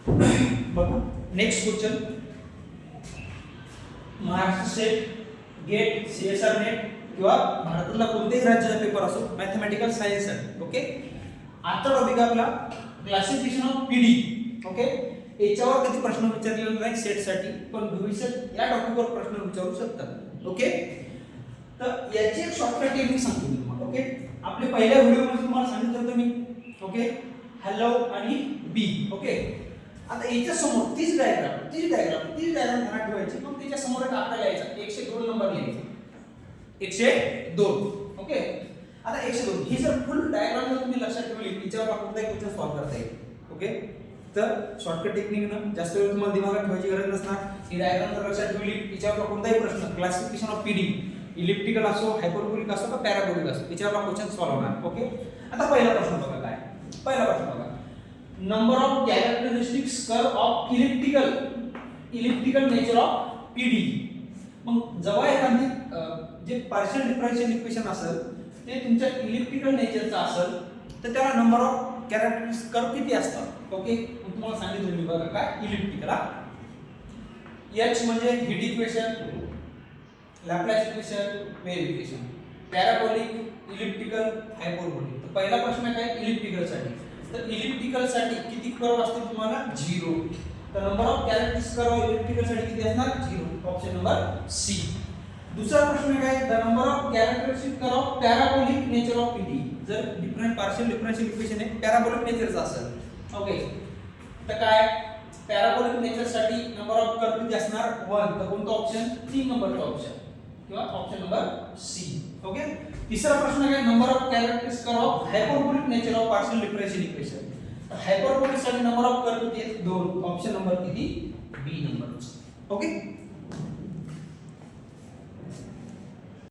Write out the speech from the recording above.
बघा next question, Maharashtra state GATE, CSIR NET किंवा भारतातला कोणतेही राज्याचा पेपर असो, मॅथमॅटिकल सायन्स आहे. ओके, आजचा टॉपिक आपला क्लासिफिकेशन ऑफ पीडी. ओके, याच्यावर कधी प्रश्न विचारलेला नाही सेटसाठी, पण भविष्यात या टॉपिकवर प्रश्न विचारू शकतात. ओके, तर याची एक शॉर्टकट टेक्निक सांगतो मी तुम्हाला. ओके, आपल्या पहिल्या व्हिडिओमध्ये तुम्हाला सांगितलं होतं मी. ओके, हॅलो आणि बी. ओके, आता याच्या समोर तीच डायग्राम ध्यानात ठेवायची. मग त्याच्या समोर एक आकडा लिहायचा, 102 नंबर लिहायचा, 102. ओके, आता 102 ही जर फुल डायग्राम जर तुम्ही लक्षात ठेवली, तिच्यावर आपण कोणताही क्वेश्चन सॉल्व्ह करता येईल. ओके, तर शॉर्टकट टेक्निकनं जास्त वेळ तुम्हाला दिमागात ठेवायची गरज नसणार. ही डायग्राम जर लक्षात ठेवली, तिच्यावर कोणताही प्रश्न क्लासिफिकेशन ऑफ पीडी, इलिप्टिकल असो, हायपरबोलिक असो का पॅराबोलिक असो, त्याच्यावर क्वेश्चन सॉल्व्ह होणार. ओके, आता पहिला प्रश्न बघा काय. पहिला प्रश्न बघा, number of characteristics curve of elliptical nature of PD. मग जेव्हा एखादी जे पार्शियल डिफरन्शियल इक्वेशन असेल ते तुमच्या इलिप्टिकल नेचरचं असेल तर त्याला नंबर ऑफ कॅरेक्टरिस्टिक्स कर्व किती असतात. ओके, मग तुम्हाला सांगितलं मी बघा काय इलिप्टिकल. एच म्हणजे heat equation, Laplace equation, wave equation, parabolic, elliptical, hyperbolic. तर पहिला प्रश्न काय इलिप्टिकल साठी. तर इलिप्टिकल साठी किती कर्व असतील तुम्हाला 0. तर number of characteristics curve elliptical साठी किती असणार 0. Option number C. दुसरा प्रश्न काय, the number of characteristics curve of parabolic nature of PD. जर डिफरंट पार्शियल डिफरन्शियल इक्वेशन आहे पॅराबोलिक नेचरचा असेल. ओके, तर काय पॅराबोलिक नेचर साठी नंबर ऑफ कर्व किती असणार 1. तर कोणता ऑप्शन 3 नंबरचा ऑप्शन किंवा ऑप्शन नंबर सी. ओके, तिसरा प्रश्न काय, number of characteristics curve of hyperbolic nature of partial differential equation. तर हायपरबोलिक साठी नंबर ऑफ कर्व किती आहेत 2. ऑप्शन नंबर किती बी नंबर. ओके,